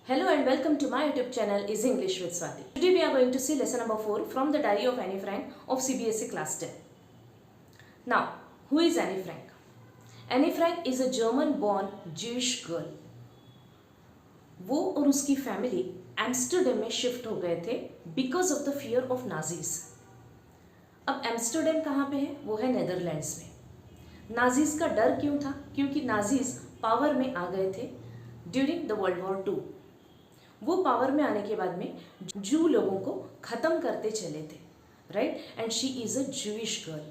Hello and welcome to my YouTube channel is English with Swati. Today we are going to see lesson number 4 from the diary of Annie Frank of CBSE class 10. Now, who is Annie Frank? Annie Frank is a German born Jewish girl. वो और उसकी family Amsterdam में shift हो गए थे because of the fear of Nazis. अब Amsterdam कहाँ पे है? वो है नेदरलैंड्स में. नाजीज का डर क्यों था? क्योंकि नाजीज पावर में आ गए थे ड्यूरिंग द वर्ल्ड वॉर 2. वो पावर में आने के बाद में जू लोगों को ख़त्म करते चले थे, right. And she is a Jewish girl.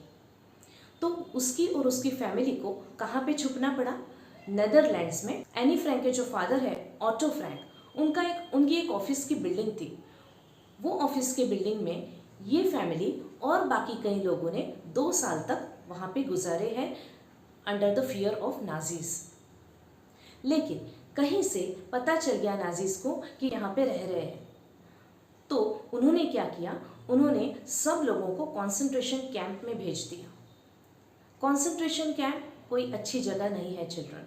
तो उसकी और उसकी फैमिली को कहाँ पे छुपना पड़ा? नेदरलैंड्स में. एनी फ्रैंक के जो फादर है ऑटो फ्रैंक, उनकी एक ऑफिस की बिल्डिंग थी. वो ऑफिस के बिल्डिंग में ये फैमिली और बाकी कई लोगों ने 2 साल तक वहाँ पे गुजारे हैं under the fear of Nazis. लेकिन कहीं से पता चल गया नाजीज को कि यहाँ पे रह रहे हैं. तो उन्होंने क्या किया? उन्होंने सब लोगों को कॉन्सेंट्रेशन कैंप में भेज दिया. कॉन्सेंट्रेशन कैंप कोई अच्छी जगह नहीं है children.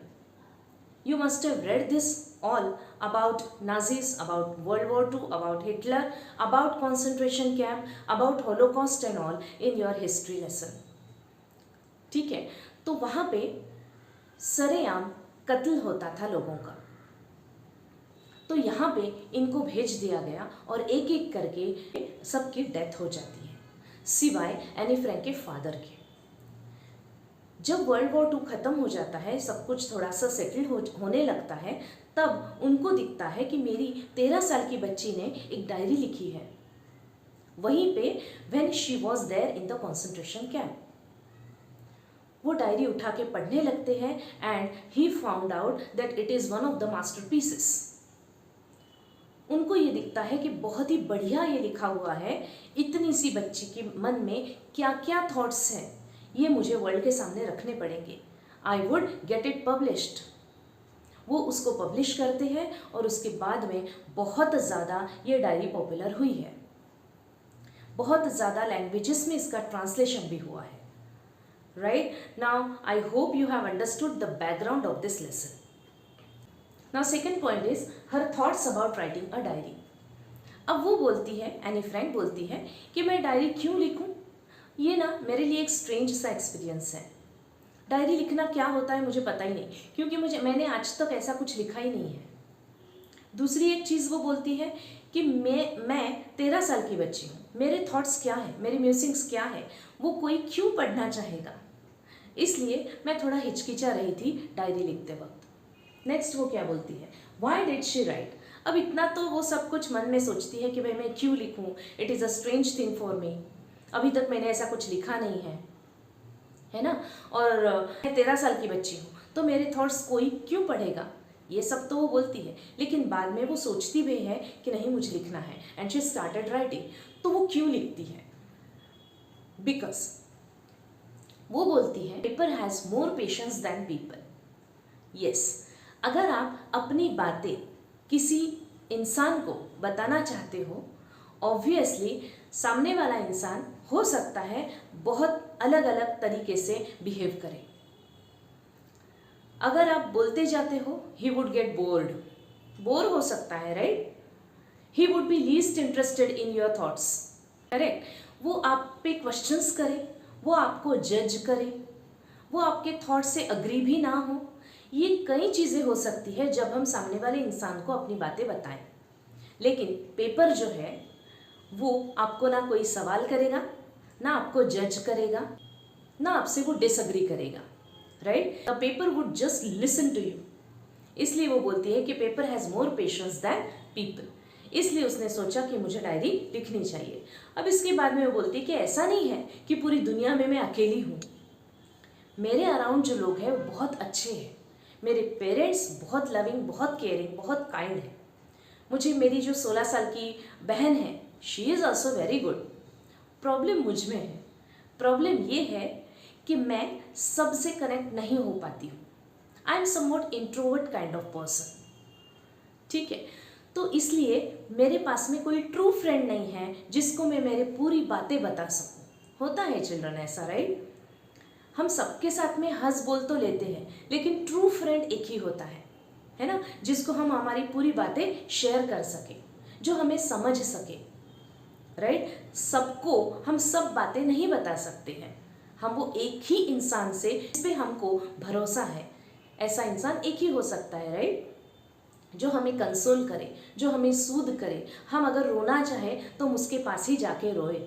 You must have read this all about Nazis, about world war 2, about Hitler, about concentration camp, about Holocaust and all in your history lesson. ठीक है. तो वहाँ पे सरेआम कत्ल होता था लोगों का. तो यहाँ पे इनको भेज दिया गया और एक एक करके सबकी डेथ हो जाती है सिवाय एनी फ्रैंक के फादर के. जब वर्ल्ड वॉर 2 ख़त्म हो जाता है, सब कुछ थोड़ा सा सेटल होने लगता है, तब उनको दिखता है कि मेरी 13 साल की बच्ची ने एक डायरी लिखी है वहीं पे when she was there in the concentration camp. वो डायरी उठा के पढ़ने लगते हैं and he found out that it is one of the masterpieces. उनको ये दिखता है कि बहुत ही बढ़िया ये लिखा हुआ है. इतनी सी बच्ची के मन में क्या क्या थॉट्स हैं, ये मुझे वर्ल्ड के सामने रखने पड़ेंगे. I would get it published. वो उसको पब्लिश करते हैं और उसके बाद में बहुत ज़्यादा ये डायरी पॉपुलर हुई है. बहुत ज़्यादा लैंग्वेजेस में इसका ट्रांसलेशन भी हुआ है. Right? Now, I hope you have understood the background of this lesson. Now, second point is her thoughts about writing a diary. अब वो बोलती है, एनी फ्रैंक बोलती है कि मैं डायरी क्यों लिखूं? ये ना मेरे लिए एक स्ट्रेंज सा एक्सपीरियंस है. डायरी लिखना क्या होता है मुझे पता ही नहीं, क्योंकि मैंने आज तक ऐसा कुछ लिखा ही नहीं है. दूसरी एक चीज़ वो बोलती है कि मैं 13 साल की बच्ची हूँ. मेरे थॉट्स क्या है, मेरे म्यूजिक्स क्या है, वो कोई क्यों पढ़ना चाहेगा? इसलिए मैं थोड़ा हिचकिचा रही थी डायरी लिखते वक्त. नेक्स्ट वो क्या बोलती है? Why did she write? अब इतना तो वो सब कुछ मन में सोचती है कि भाई मैं क्यों लिखूं, it is a strange thing for me. अभी तक मैंने ऐसा कुछ लिखा नहीं है ना. और मैं 13 साल की बच्ची हूँ, तो मेरे थॉट्स कोई क्यों पढ़ेगा? ये सब तो वो बोलती है, लेकिन बाद में वो सोचती भी है कि नहीं मुझे लिखना है एंड शी स्टार्टेड राइटिंग. तो वो क्यों लिखती है? बिकॉज वो बोलती है paper has more patience than people. Yes, अगर आप अपनी बातें किसी इंसान को बताना चाहते हो, ऑब्वियसली सामने वाला इंसान हो सकता है बहुत अलग अलग तरीके से बिहेव करे. अगर आप बोलते जाते हो, ही वुड गेट बोर हो सकता है, right. He would be least interested in your thoughts, correct. वो आप पे क्वेश्चंस करे, वो आपको जज करे, वो आपके थॉट से अग्री भी ना हो. ये कई चीज़ें हो सकती है जब हम सामने वाले इंसान को अपनी बातें बताएं. लेकिन पेपर जो है वो आपको ना कोई सवाल करेगा, ना आपको जज करेगा, ना आपसे वो डिसअग्री करेगा, right. The paper would just listen to you. इसलिए वो बोलती है कि paper has more patience than people. इसलिए उसने सोचा कि मुझे डायरी लिखनी चाहिए. अब इसके बाद में वो बोलती है कि ऐसा नहीं है कि पूरी दुनिया में मैं अकेली हूँ. मेरे अराउंड जो लोग हैं वो बहुत अच्छे हैं. मेरे पेरेंट्स बहुत लविंग, बहुत केयरिंग, बहुत काइंड है. मुझे मेरी जो 16 साल की बहन है, she is also very good. Problem मुझ में है. प्रॉब्लम ये है कि मैं सबसे कनेक्ट नहीं हो पाती हूँ. I am somewhat introvert kind of person. ठीक है. तो इसलिए मेरे पास में कोई ट्रू फ्रेंड नहीं है जिसको मैं मेरे पूरी बातें बता सकूं. होता है चिल्ड्रन ऐसा, राइट. हम सबके साथ में हंस बोल तो लेते हैं, लेकिन ट्रू फ्रेंड एक ही होता है. है ना, जिसको हम हमारी पूरी बातें शेयर कर सके, जो हमें समझ सके, राइट। सबको हम सब बातें नहीं बता सकते हैं, हम वो एक ही इंसान से जिस पे हमको भरोसा है, ऐसा इंसान एक ही हो सकता है, राइट, जो हमें कंसोल करे, जो हमें सूद करे। हम अगर रोना चाहें तो हम उसके पास ही जाके रोए।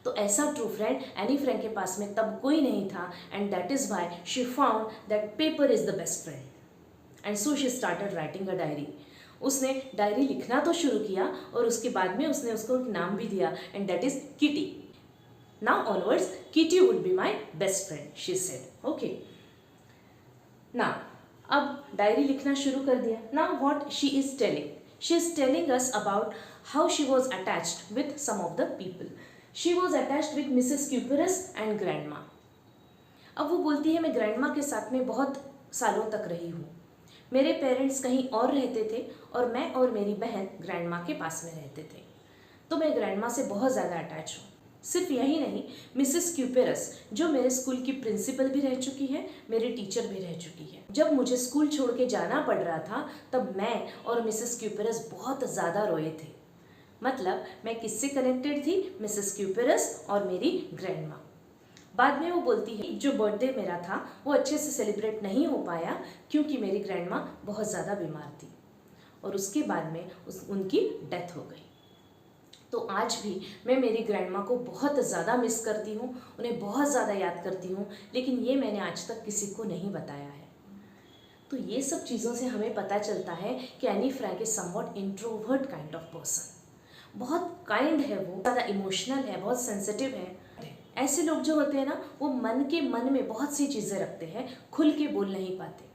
तो ऐसा ट्रू फ्रेंड एनी फ्रैंक के पास में तब कोई नहीं था, and that is why she found that paper is the best friend and so she started writing a diary. उसने डायरी लिखना तो शुरू किया और उसके बाद में उसने उसको एक नाम भी दिया, and that is Kitty. Now onwards Kitty would be my best friend, she said. Okay, now अब डायरी लिखना शुरू कर दिया। Now what she is telling, she is telling us about how she was attached with some of the people. She was attached with Mrs Kuperus and grandma. अब वो बोलती है मैं ग्रैंडमा के साथ में बहुत सालों तक रही हूँ। मेरे पेरेंट्स कहीं और रहते थे और मैं और मेरी बहन ग्रैंडमा के पास में रहते थे, तो मैं ग्रैंडमा से बहुत ज़्यादा अटैच हूँ। सिर्फ यही नहीं, मिसेस क्यूपेरस जो मेरे स्कूल की प्रिंसिपल भी रह चुकी है, मेरी टीचर भी रह चुकी है। जब मुझे स्कूल छोड़ के जाना पड़ रहा था तब मैं और मिसेस क्यूपेरस बहुत ज़्यादा रोए थे। मतलब मैं किससे कनेक्टेड थी, मिसेस क्यूपेरस और मेरी ग्रैंडमा। बाद में वो बोलती है जो बर्थडे मेरा था वो अच्छे से सेलिब्रेट नहीं हो पाया क्योंकि मेरी ग्रैंडमा बहुत ज़्यादा बीमार थी और उसके बाद में उनकी डेथ हो गई। तो आज भी मैं मेरी ग्रैंडमा को बहुत ज़्यादा मिस करती हूँ, उन्हें बहुत ज़्यादा याद करती हूँ, लेकिन ये मैंने आज तक किसी को नहीं बताया है। तो ये सब चीज़ों से हमें पता चलता है कि Anne Frank is somewhat introvert kind of person. बहुत काइंड है, वो ज़्यादा इमोशनल है, बहुत सेंसिटिव है। ऐसे लोग जो होते हैं ना, वो मन में बहुत सी चीज़ें रखते हैं, खुल के बोल नहीं पाते।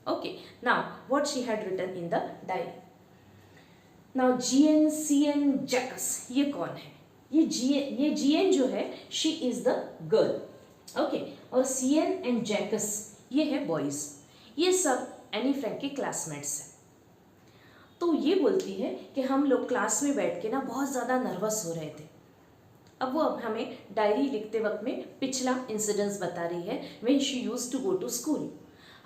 Okay, now what she had written in the diary. Now GN CN Jacques, ये कौन है? ये जीएन जो है she is the girl, okay, और सीएन एंड जैकस ये है बॉयज। ये सब एनी फ्रैंक के क्लासमेट्स हैं। तो ये बोलती है कि हम लोग क्लास में बैठ के ना बहुत ज़्यादा नर्वस हो रहे थे। अब वो हमें डायरी लिखते वक्त में पिछला इंसिडेंस बता रही है, when she used to go to school.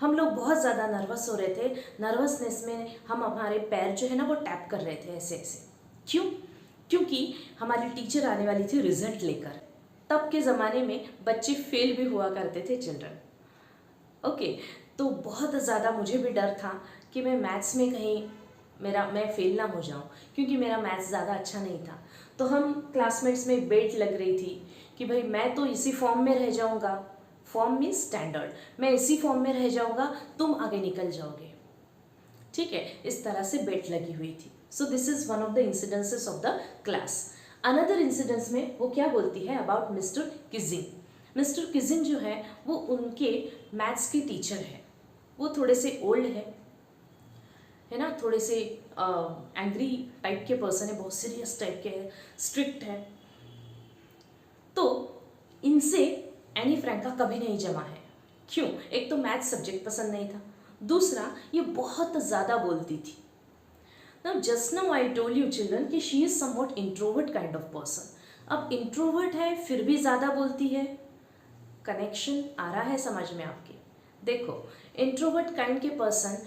हम लोग बहुत ज़्यादा नर्वस हो रहे थे। नर्वसनेस में हम हमारे पैर जो है ना वो टैप कर रहे थे ऐसे ऐसे। क्यों? क्योंकि हमारी टीचर आने वाली थी रिजल्ट लेकर। तब के ज़माने में बच्चे फेल भी हुआ करते थे, चिल्ड्रन। ओके, तो बहुत ज़्यादा मुझे भी डर था कि मैं मैथ्स में कहीं मैं फेल ना हो जाऊं, क्योंकि मेरा मैथ्स ज़्यादा अच्छा नहीं था। तो हम क्लासमेट्स में बेट लग रही थी कि भाई मैं तो इसी फॉर्म में रह जाऊंगा, फॉर्म मीन्स स्टैंडर्ड, मैं इसी फॉर्म में रह जाऊंगा, तुम आगे निकल जाओगे, ठीक है, इस तरह से बेट लगी हुई थी। So this is one of the incidences of the class. Another incidence में वो क्या बोलती है अबाउट मिस्टर किजिंग। मिस्टर किजिंग जो है वो उनके मैथ्स के टीचर है। वो थोड़े से ओल्ड है ना, थोड़े से एंग्री टाइप के पर्सन है, बहुत सीरियस टाइप के है, स्ट्रिक्ट है। तो इनसे एनी फ्रैंक का कभी नहीं जमा है। क्यों? एक तो मैथ्स सब्जेक्ट पसंद नहीं था, दूसरा ये बहुत ज़्यादा बोलती थी। Now just now I told you children कि she is somewhat introvert kind of person. अब इंट्रोवर्ट है फिर भी ज़्यादा बोलती है। कनेक्शन आ रहा है समझ में आपके? देखो, इंट्रोवर्ट काइंड के पर्सन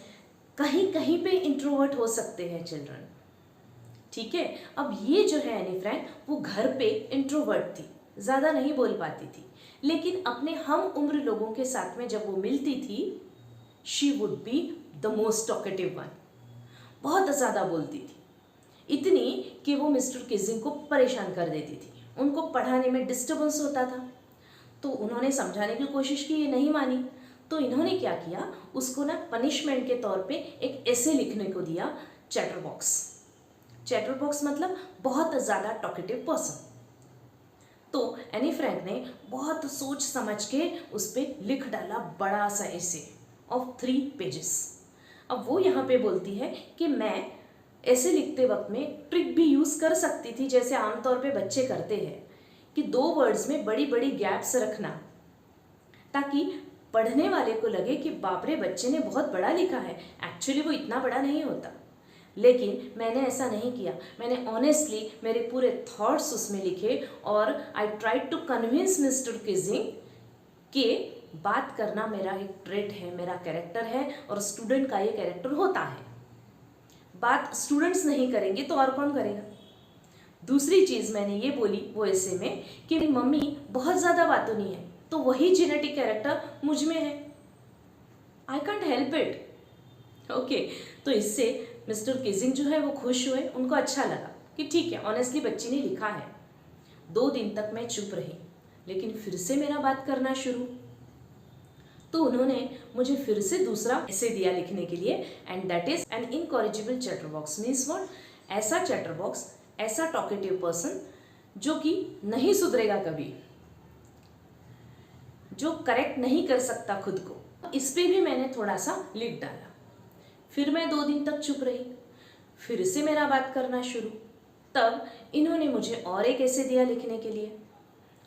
कहीं कहीं पे इंट्रोवर्ट हो सकते हैं, चिल्ड्रन, ठीक है। अब ये जो है एनी फ्रैंक वो घर पे इंट्रोवर्ट थी, ज़्यादा नहीं बोल पाती थी, लेकिन अपने हम उम्र लोगों के साथ में जब वो मिलती थी, she would be the most talkative one. बहुत ज़्यादा बोलती थी, इतनी कि वो मिस्टर किजिंग को परेशान कर देती थी। उनको पढ़ाने में डिस्टर्बेंस होता था, तो उन्होंने समझाने की कोशिश की, ये नहीं मानी। तो इन्होंने क्या किया, उसको ना पनिशमेंट के तौर पे एक ऐसे लिखने को दिया, चैटर बॉक्स। चैटर बॉक्स मतलब बहुत ज़्यादा टॉकेटिव पर्सन। तो एनी फ्रैंक ने बहुत सोच समझ के उस पर लिख डाला बड़ा सा ऐसे ऑफ 3 पेजेस। अब वो यहाँ पे बोलती है कि मैं ऐसे लिखते वक्त में ट्रिक भी यूज़ कर सकती थी, जैसे आमतौर पे बच्चे करते हैं कि 2 वर्ड्स में बड़ी बड़ी गैप्स रखना, ताकि पढ़ने वाले को लगे कि बाप रे बच्चे ने बहुत बड़ा लिखा है। एक्चुअली वो इतना बड़ा नहीं होता, लेकिन मैंने ऐसा नहीं किया। मैंने ऑनेस्टली मेरे पूरे थॉट्स उसमें लिखे और I tried to convince Mr Keesing कि बात करना मेरा एक ट्रेट है, मेरा कैरेक्टर है और स्टूडेंट का ये कैरेक्टर होता है। बात स्टूडेंट्स नहीं करेंगे तो और कौन करेगा। दूसरी चीज़ मैंने ये बोली वो ऐसे में कि मेरी मम्मी बहुत ज़्यादा बातूनी है, तो वही जेनेटिक कैरेक्टर मुझ में है। I can't help it. Okay, तो इससे मिस्टर किजिंग जो है वो खुश हुए, उनको अच्छा लगा कि ठीक है, ऑनेस्टली बच्ची ने लिखा है। 2 दिन तक मैं चुप रही, लेकिन फिर से मेरा बात करना शुरू, तो उन्होंने मुझे फिर से दूसरा ऐसे दिया लिखने के लिए, and that is an incorrigible chatterbox. Means what? ऐसा चैटरबॉक्स, ऐसा टॉकेटिव पर्सन जो कि नहीं सुधरेगा कभी, जो करेक्ट नहीं कर सकता खुद को। इस पे भी मैंने थोड़ा सा लिख डाला। फिर मैं 2 दिन तक चुप रही, फिर से मेरा बात करना शुरू। तब इन्होंने मुझे और एक ऐसे दिया लिखने के लिए,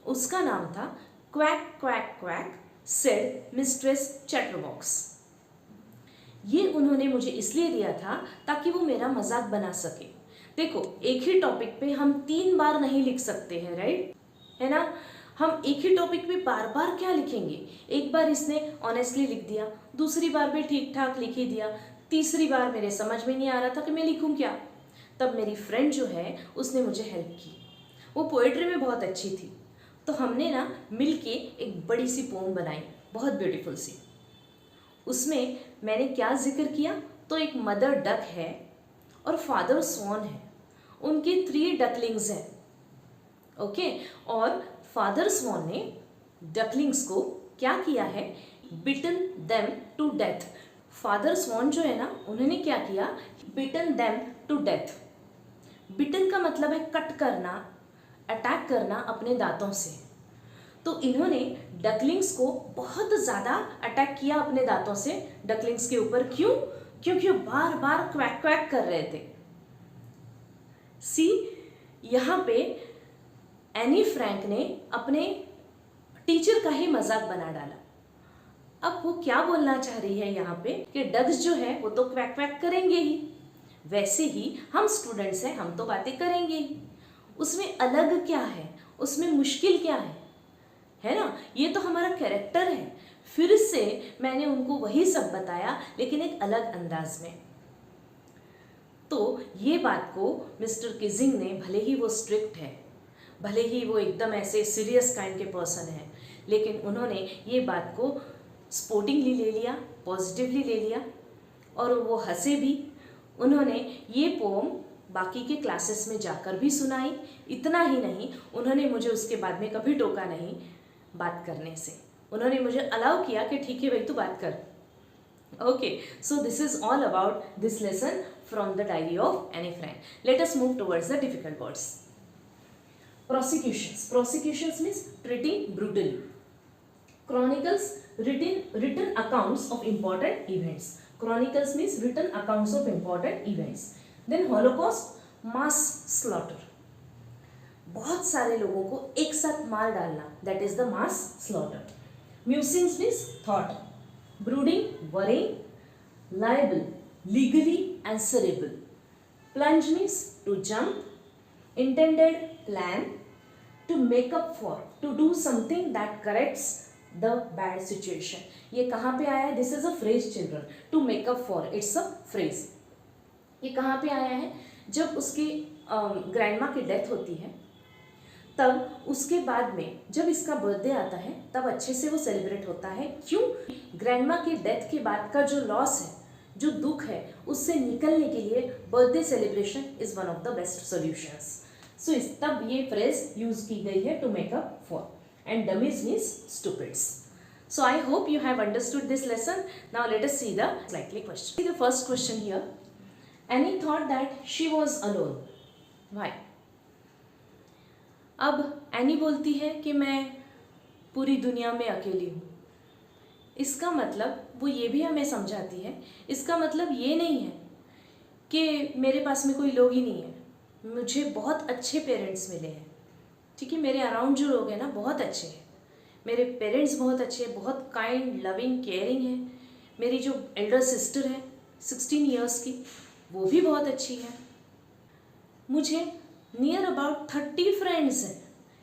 उसका नाम था quack quack quack said mistress chatterbox. ये उन्होंने मुझे इसलिए दिया था ताकि वो मेरा मजाक बना सके। देखो, एक ही टॉपिक पे हम 3 बार नहीं लिख सकते हैं, राइट? है ना? हम एक ही टॉपिक पे बार बार क्या लिखेंगे? एक बार इसने ऑनेस्टली लिख दिया, दूसरी बार भी ठीक ठाक लिख ही दिया, तीसरी बार मेरे समझ में नहीं आ रहा था कि मैं लिखूं क्या। तब मेरी फ्रेंड जो है उसने मुझे हेल्प की। वो पोएट्री में बहुत अच्छी थी, तो हमने ना मिलके एक बड़ी सी पोम बनाई, बहुत ब्यूटीफुल सी। उसमें मैंने क्या जिक्र किया, तो एक मदर डक है और फादर स्वॉन है, उनके 3 डकलिंग्स हैं। ओके, और फादर स्वॉन ने डकलिंग्स को क्या किया है? Beaten them to death. Father Swan जो है ना, उन्होंने क्या किया? Beaten them to death. Beaten का मतलब है कट करना, अटैक करना अपने दांतों से। तो इन्होंने डकलिंग्स को बहुत ज़्यादा अटैक किया अपने दांतों से डकलिंग्स के ऊपर। क्यों? क्योंकि वो बार बार क्वैक क्वैक कर रहे थे। सी, यहाँ पे एनी फ्रैंक ने अपने टीचर का ही मजाक बना डाला। अब वो क्या बोलना चाह रही है यहाँ पे कि डग्स जो है वो तो क्वैक क्वैक करेंगे ही, वैसे ही हम स्टूडेंट्स हैं, हम तो बातें करेंगे ही। उसमें अलग क्या है? उसमें मुश्किल क्या है ना? ये तो हमारा कैरेक्टर है। फिर से मैंने उनको वही सब बताया, लेकिन एक अलग अंदाज में। तो ये बात को मिस्टर किजिंग ने, भले ही वो स्ट्रिक्ट है, भले ही वो एकदम ऐसे सीरियस काइंड के पर्सन है, लेकिन उन्होंने ये बात को स्पोर्टिंगली ले लिया, पॉजिटिवली ले लिया, और वो हंसे भी। उन्होंने ये पोम बाकी के क्लासेस में जाकर भी सुनाई। इतना ही नहीं, उन्होंने मुझे उसके बाद में कभी टोका नहीं बात करने से। उन्होंने मुझे अलाउ किया कि ठीक है भाई, तू बात कर। Okay, so this is all about this lesson from the diary of Anne Frank. Let us move towards the difficult words. Prosecutions. Prosecutions means treating brutally. Chronicles, written accounts of important events. Chronicles means written accounts of important events. Then Holocaust, mass slaughter. बहुत सारे लोगों को एक साथ मार डालना, that is the mass slaughter. Musings means thought. Brooding, worrying. Liable, legally answerable. Plunge means to jump. Intended, plan. To make up for, to do something that corrects the bad situation. ये कहाँ पे आया है? This is a phrase children. To make up for, it's a phrase. ये कहाँ पे आया है? जब उसकी ग्रैंडमा की डेथ होती है, तब उसके बाद में जब इसका बर्थडे आता है, तब अच्छे से वो सेलिब्रेट होता है। क्यों? ग्रैंडमा की डेथ के बाद का जो लॉस है, जो दुख है, उससे निकलने के लिए birthday celebration is one of the best solutions. So इस तब ये फ्रेज यूज की गई है, to make up for, and dummies means stupids. So I hope you have understood this lesson. Now let us see the likely question. See the first question here. Annie thought that she was alone. Why? अब any बोलती है कि मैं पूरी दुनिया में अकेली हूँ। इसका मतलब वो ये भी हमें समझाती है, इसका मतलब ये नहीं है कि मेरे पास में कोई लोग ही नहीं है। मुझे बहुत अच्छे पेरेंट्स मिले हैं, ठीक है, मेरे अराउंड जो लोग हैं ना बहुत अच्छे हैं। मेरे पेरेंट्स बहुत अच्छे हैं, बहुत काइंड, लविंग, केयरिंग है। मेरी जो एल्डर सिस्टर है 16 इयर्स की, वो भी बहुत अच्छी है। मुझे नियर अबाउट 30 फ्रेंड्स हैं,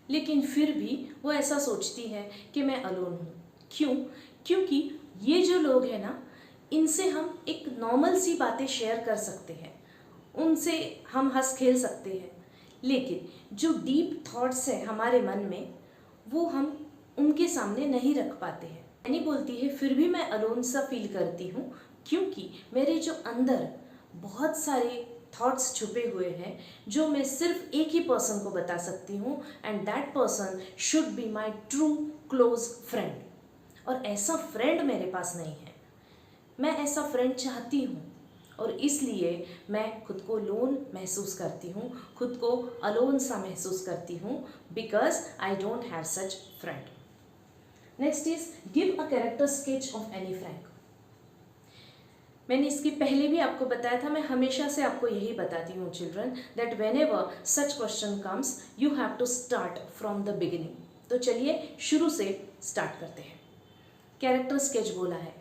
लेकिन फिर भी वो ऐसा सोचती है कि मैं अलोन हूँ। क्यों? क्योंकि ये जो लोग हैं ना, इनसे हम एक नॉर्मल सी बातें शेयर कर सकते हैं, उनसे हम हंस खेल सकते हैं, लेकिन जो डीप थॉट्स है हमारे मन में वो हम उनके सामने नहीं रख पाते हैं। एनी बोलती है फिर भी मैं अलोन सा फील करती हूँ, क्योंकि मेरे जो अंदर बहुत सारे थॉट्स छुपे हुए हैं जो मैं सिर्फ एक ही पर्सन को बता सकती हूँ, and that person should be my true close friend. और ऐसा फ्रेंड मेरे पास नहीं है। मैं ऐसा फ्रेंड चाहती हूँ और इसलिए मैं खुद को लोन महसूस करती हूँ, खुद को अलोन सा महसूस करती हूँ, because I don't have such friend. Next is give a character sketch of Anne Frank. मैंने इसकी पहले भी आपको बताया था, मैं हमेशा से आपको यही बताती हूँ children, that whenever such question comes you have to start from the beginning. तो चलिए शुरू से स्टार्ट करते हैं। कैरेक्टर स्केच बोला है,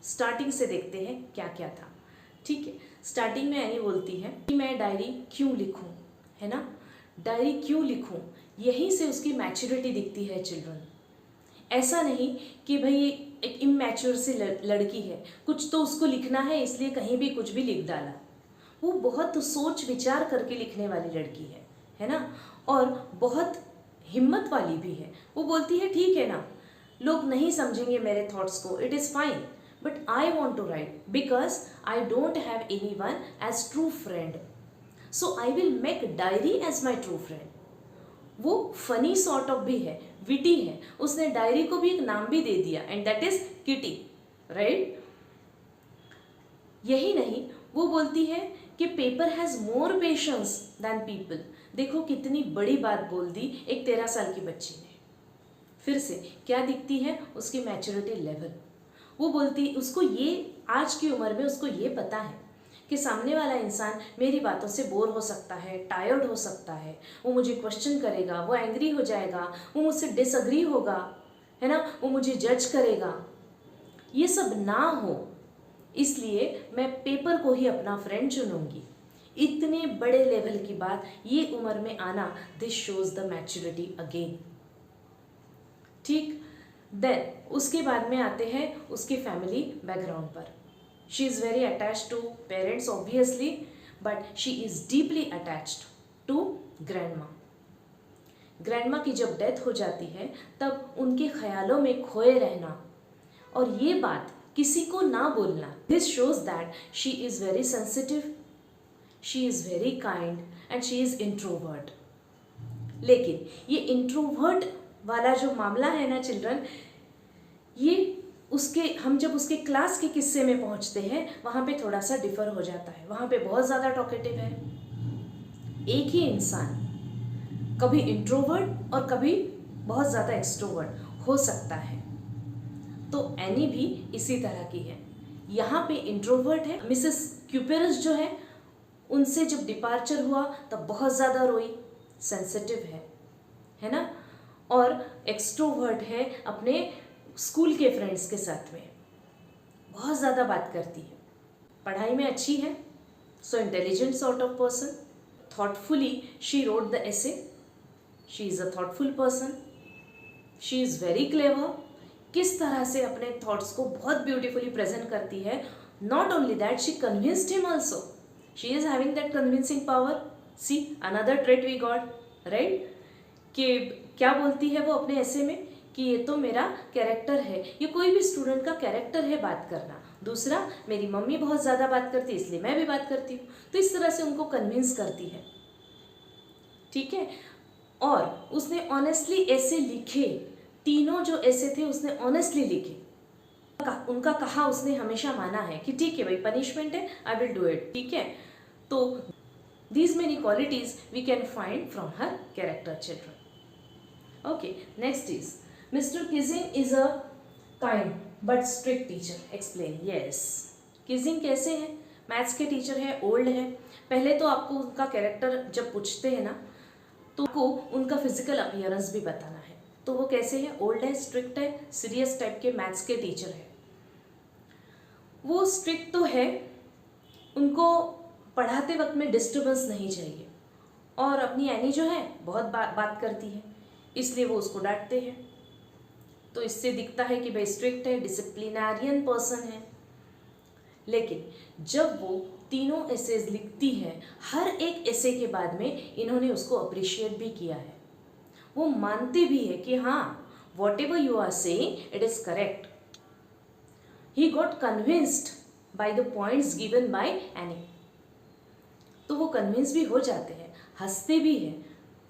स्टार्टिंग से देखते हैं क्या क्या था। ठीक है, स्टार्टिंग में एनी बोलती है कि मैं डायरी क्यों लिखूं, है ना। डायरी क्यों लिखूं, यहीं से उसकी मैच्योरिटी दिखती है चिल्ड्रन। ऐसा नहीं कि भाई एक इमैच्योर सी लड़की है, कुछ तो उसको लिखना है इसलिए कहीं भी कुछ भी लिख डाला। वो बहुत सोच विचार करके लिखने वाली लड़की है ना, और बहुत हिम्मत वाली भी है। वो बोलती है ठीक है ना, लोग नहीं समझेंगे मेरे थॉट्स को, it is fine, but I want to write because I don't have anyone as true friend, so I will make diary as my true friend. वो फनी सॉर्ट ऑफ भी है, विटी है, उसने diary को भी एक नाम भी दे दिया, and that is Kitty, right. यही नहीं, वो बोलती है कि paper has more patience than people. देखो कितनी बड़ी बात बोल दी एक 13 साल की बच्ची ने। फिर से क्या दिखती है उसकी मैच्योरिटी लेवल। वो बोलती, उसको ये आज की उम्र में उसको ये पता है कि सामने वाला इंसान मेरी बातों से बोर हो सकता है, टायर्ड हो सकता है, वो मुझे क्वेश्चन करेगा, वो एंग्री हो जाएगा, वो मुझसे डिसअग्री होगा, है ना, वो मुझे जज करेगा। ये सब ना हो इसलिए मैं पेपर को ही अपना फ्रेंड चुनूंगी। इतने बड़े लेवल की बात ये उम्र में आना, this shows the maturity again. ठीक, देन उसके बाद में आते हैं उसके फैमिली बैकग्राउंड पर। She is very attached to parents obviously, but she is deeply attached to grandma. Grandma की जब डेथ हो जाती है तब उनके ख्यालों में खोए रहना और ये बात किसी को ना बोलना, this shows that she is very sensitive, she is very kind and she is introvert. लेकिन ये इंट्रोवर्ट वाला जो मामला है ना चिल्ड्रन, ये उसके हम जब उसके क्लास के किस्से में पहुंचते हैं वहाँ पे थोड़ा सा डिफर हो जाता है। वहाँ पे बहुत ज़्यादा टॉकेटिव है। एक ही इंसान कभी इंट्रोवर्ट और कभी बहुत ज़्यादा एक्सट्रोवर्ट हो सकता है। तो एनी भी इसी तरह की है। यहाँ पे इंट्रोवर्ट है। मिसेस क्यूपेरस जो है उनसे जब डिपार्चर हुआ तब बहुत ज़्यादा रोई, सेंसिटिव है ना। और एक्सट्रोवर्ट है, अपने स्कूल के फ्रेंड्स के साथ में बहुत ज़्यादा बात करती है, पढ़ाई में अच्छी है, so intelligent sort of person. Thoughtfully she wrote the essay, she is a thoughtful person, she is very clever. किस तरह से अपने थॉट्स को बहुत ब्यूटीफुली प्रेजेंट करती है। Not only that, she convinced him also, she is having that convincing power. See another trait we got, right. कि क्या बोलती है वो अपने ऐसे में कि ये तो मेरा कैरेक्टर है, ये कोई भी स्टूडेंट का कैरेक्टर है बात करना। दूसरा, मेरी मम्मी बहुत ज़्यादा बात करती है इसलिए मैं भी बात करती हूँ। तो इस तरह से उनको कन्विंस करती है, ठीक है। और उसने ऑनेस्टली ऐसे लिखे, तीनों जो ऐसे थे उसने ऑनेस्टली लिखे। उनका कहा उसने हमेशा माना है कि ठीक है भाई पनिशमेंट है, आई विल डू इट, ठीक है। तो these many qualities we can find from her character children. Okay, next is Mr. Kissing is a kind but strict teacher. Explain. Yes. Kissing कैसे हैं? मैथ्स के टीचर है, old है। पहले तो आपको उनका कैरेक्टर जब पूछते हैं ना तो आपको उनका फिजिकल अपीयरेंस भी बताना है। तो वो कैसे है? ओल्ड है, स्ट्रिक्ट है, सीरियस टाइप के मैथ्स के टीचर है। वो स्ट्रिक्ट तो है, उनको पढ़ाते वक्त में डिस्टर्बेंस नहीं चाहिए, और अपनी एनी जो है बहुत बात करती है इसलिए वो उसको डांटते हैं। तो इससे दिखता है कि भाई स्ट्रिक्ट है, डिसिप्लिनरियन पर्सन है। लेकिन जब वो तीनों एसेज लिखती है, हर एक एसे के बाद में इन्होंने उसको अप्रिशिएट भी किया है। वो मानते भी है कि हाँ, whatever you are saying it is correct. He got convinced by the points given by Anne. तो वो कन्विंस भी हो जाते हैं, हंसते भी हैं,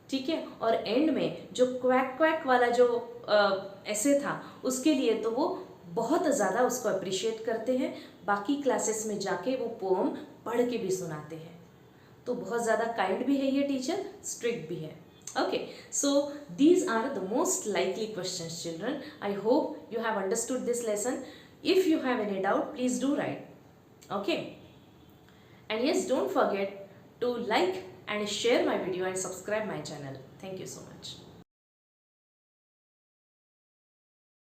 ठीक है। और एंड में जो क्वैक क्वैक वाला जो ऐसे था उसके लिए तो वो बहुत ज़्यादा उसको अप्रिशिएट करते हैं। बाकी क्लासेस में जाके वो पोम पढ़ के भी सुनाते हैं। तो बहुत ज़्यादा काइंड भी है ये टीचर, स्ट्रिक्ट भी है। Okay, so these are the most likely questions, children. I hope you have understood this lesson. If you have any doubt, please do write. Okay, and yes, don't forget to like and share my video and subscribe my channel. Thank you so much.